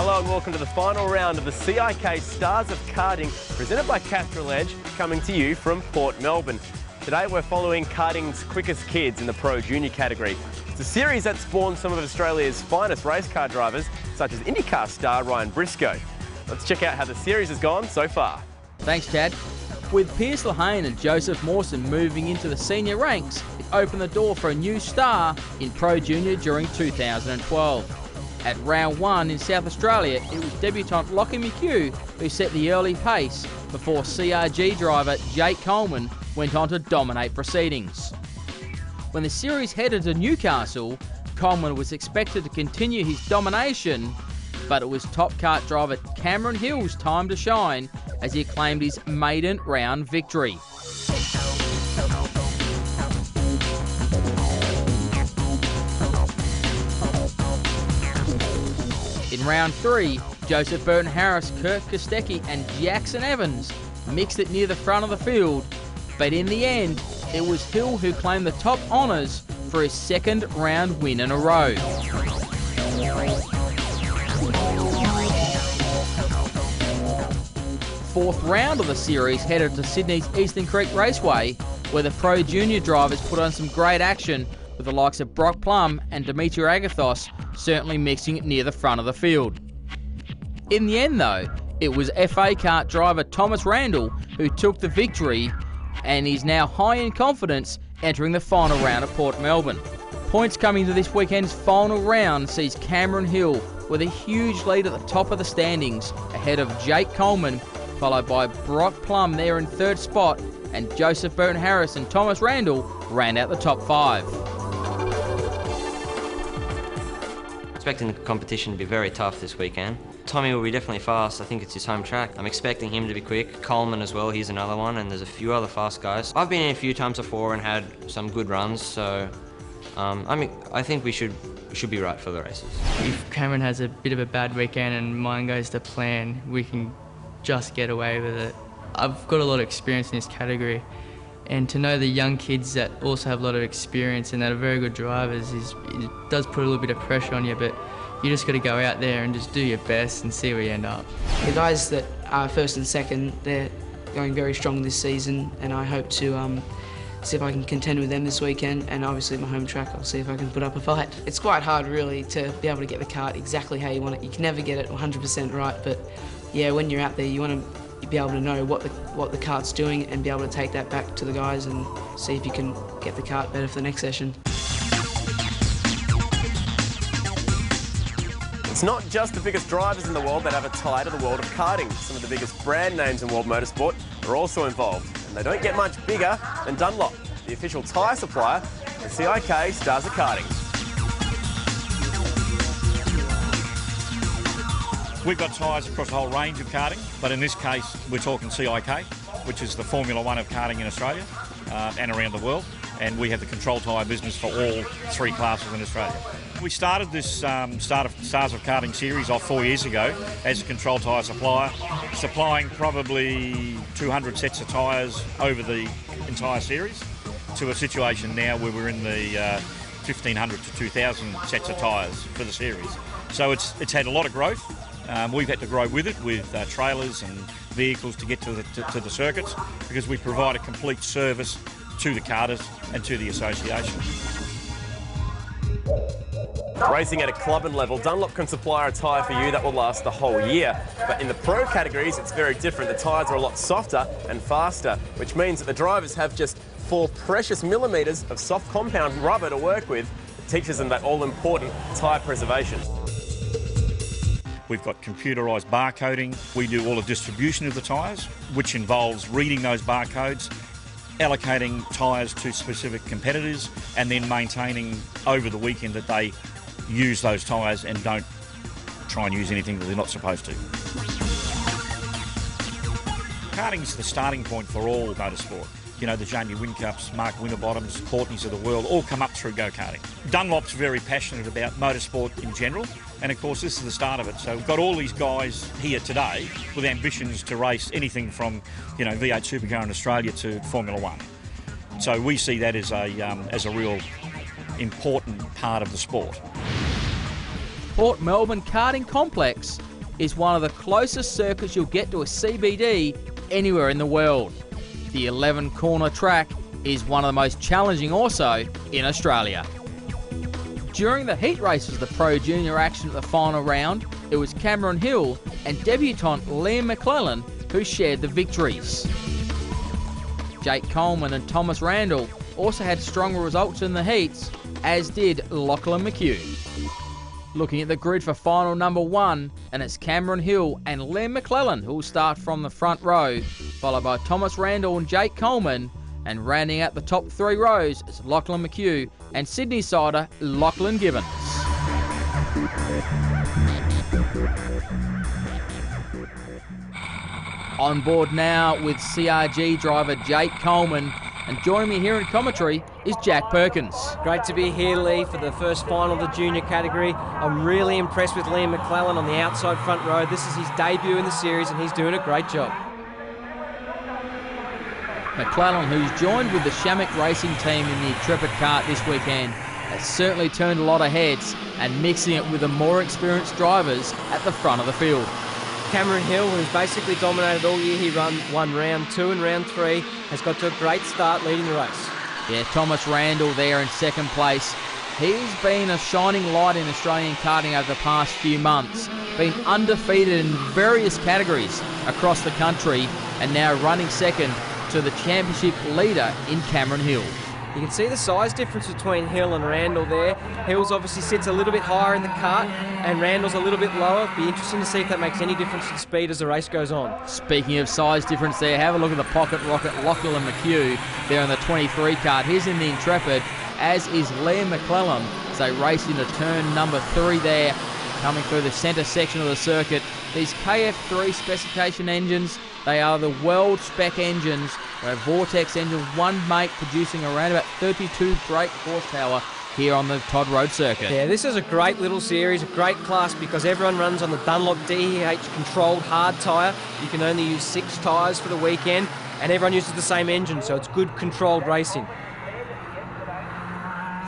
Hello and welcome to the final round of the CIK Stars of Karting, presented by Castrol, coming to you from Port Melbourne. Today we're following karting's quickest kids in the Pro Junior category. It's a series that spawned some of Australia's finest race car drivers, such as Indycar star Ryan Briscoe. Let's check out how the series has gone so far. Thanks, Chad. With Pierce Lehane and Joseph Mawson moving into the senior ranks, it opened the door for a new star in Pro Junior during 2012. At round one in South Australia, it was debutant Lockie McHugh who set the early pace before CRG driver Jake Coleman went on to dominate proceedings. When the series headed to Newcastle, Coleman was expected to continue his domination, but it was top kart driver Cameron Hill's time to shine as he claimed his maiden round victory. In round three, Joseph Burton-Harris, Kirk Kostecki and Jackson Evans mixed it near the front of the field, but in the end, it was Hill who claimed the top honours for his second round win in a row. Fourth round of the series headed to Sydney's Eastern Creek Raceway, where the Pro Junior drivers put on some great action, with the likes of Brock Plum and Dimitri Agathos certainly mixing it near the front of the field. In the end though, it was FA kart driver Thomas Randall who took the victory, and is now high in confidence entering the final round at Port Melbourne. Points coming to this weekend's final round sees Cameron Hill with a huge lead at the top of the standings, ahead of Jake Coleman, followed by Brock Plum there in third spot, and Joseph Burton-Harris and Thomas Randall round out the top five. Expecting the competition to be very tough this weekend. Tommy will be definitely fast. I think it's his home track. I'm expecting him to be quick. Coleman as well, he's another one, and there's a few other fast guys. I've been in a few times before and had some good runs, so I think we should be right for the races. If Cameron has a bit of a bad weekend and mine goes to plan, we can just get away with it. I've got a lot of experience in this category, and to know the young kids that also have a lot of experience and that are very good drivers it does put a little bit of pressure on you, but you just got to go out there and just do your best and see where you end up. The guys that are first and second, they're going very strong this season, and I hope to see if I can contend with them this weekend, and obviously my home track I'll see if I can put up a fight. It's quite hard really to be able to get the kart exactly how you want it. You can never get it 100% right, but yeah, when you're out there you want to be able to know what the kart's doing and be able to take that back to the guys and see if you can get the kart better for the next session. It's not just the biggest drivers in the world that have a tie to the world of karting. Some of the biggest brand names in world motorsport are also involved, and they don't get much bigger than Dunlop, the official tyre supplier of the CIK Stars of Karting. We've got tyres across a whole range of karting, but in this case we're talking CIK, which is the Formula 1 of karting in Australia and around the world, and we have the control tyre business for all three classes in Australia. We started this Stars of Karting series off 4 years ago as a control tyre supplier, supplying probably 200 sets of tyres over the entire series, to a situation now where we're in the 1,500 to 2,000 sets of tyres for the series. So it's had a lot of growth. We've had to grow with it, with trailers and vehicles to get to the circuits, because we provide a complete service to the karters and to the association. Racing at a club and level, Dunlop can supply a tyre for you that will last the whole year. But in the pro categories, it's very different. The tyres are a lot softer and faster, which means that the drivers have just 4 precious millimetres of soft compound rubber to work with. It teaches them that all-important tyre preservation. We've got computerised barcoding. We do all the distribution of the tyres, which involves reading those barcodes, allocating tyres to specific competitors, and then maintaining over the weekend that they use those tyres and don't try and use anything that they're not supposed to. Karting's the starting point for all motorsport. You know, the Jamie Whincups, Mark Winterbottoms, Courtneys of the world all come up through go-karting. Dunlop's very passionate about motorsport in general, and of course this is the start of it. So we've got all these guys here today with ambitions to race anything from, you know, V8 Supercar in Australia to Formula 1. So we see that as a real important part of the sport. Port Melbourne Karting Complex is one of the closest circuits you'll get to a CBD anywhere in the world. The 11-corner track is one of the most challenging also in Australia. During the heat races of the Pro Junior action at the final round, it was Cameron Hill and debutant Liam McClellan who shared the victories. Jake Coleman and Thomas Randall also had stronger results in the heats, as did Lachlan McHugh. Looking at the grid for final number 1, and it's Cameron Hill and Liam McClellan who will start from the front row, followed by Thomas Randall and Jake Coleman, and rounding out the top 3 rows is Lachlan McHugh and Sydney sider Lachlan Gibbons. On board now with CRG driver Jake Coleman, and joining me here in commentary is Jack Perkins. Great to be here, Lee, for the first final of the junior category. I'm really impressed with Liam McClellan on the outside front row. This is his debut in the series and he's doing a great job. McClellan, who's joined with the Shamrock Racing team in the Intrepid kart this weekend, has certainly turned a lot of heads and mixing it with the more experienced drivers at the front of the field. Cameron Hill, who's basically dominated all year, he won round 2 and round 3, has got to a great start leading the race. Yeah, Thomas Randall there in second place. He's been a shining light in Australian karting over the past few months, been undefeated in various categories across the country and now running second to the championship leader in Cameron Hill. You can see the size difference between Hill and Randall there. Hill's obviously sits a little bit higher in the kart and Randall's a little bit lower. Be interesting to see if that makes any difference in speed as the race goes on. Speaking of size difference there, have a look at the pocket rocket Lachlan McHugh there in the 23 kart. He's in the Intrepid, as is Liam McClellan. So they race into turn number 3 there, coming through the centre section of the circuit. These KF3 specification engines, they are the world spec engines. We're Vortex engine, one make, producing around about 32 brake horsepower here on the Todd Road circuit. Yeah, this is a great little series, a great class, because everyone runs on the Dunlop DEH controlled hard tyre. You can only use 6 tyres for the weekend, and everyone uses the same engine, so it's good controlled racing.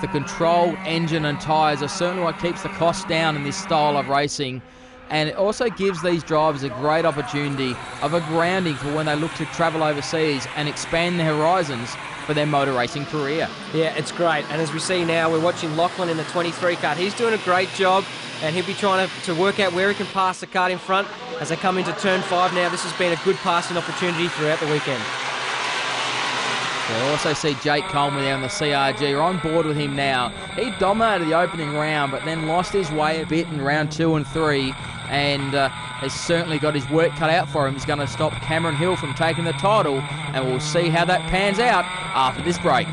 The controlled engine and tyres are certainly what keeps the cost down in this style of racing. And it also gives these drivers a great opportunity of a grounding for when they look to travel overseas and expand their horizons for their motor racing career. Yeah, it's great. And as we see now, we're watching Lachlan in the 23 kart. He's doing a great job, and he'll be trying to work out where he can pass the kart in front as they come into turn 5 now. This has been a good passing opportunity throughout the weekend. We'll also see Jake Coleman there on the CRG. We're on board with him now. He dominated the opening round, but then lost his way a bit in round 2 and 3, and has certainly got his work cut out for him. He's going to stop Cameron Hill from taking the title, and we'll see how that pans out after this break.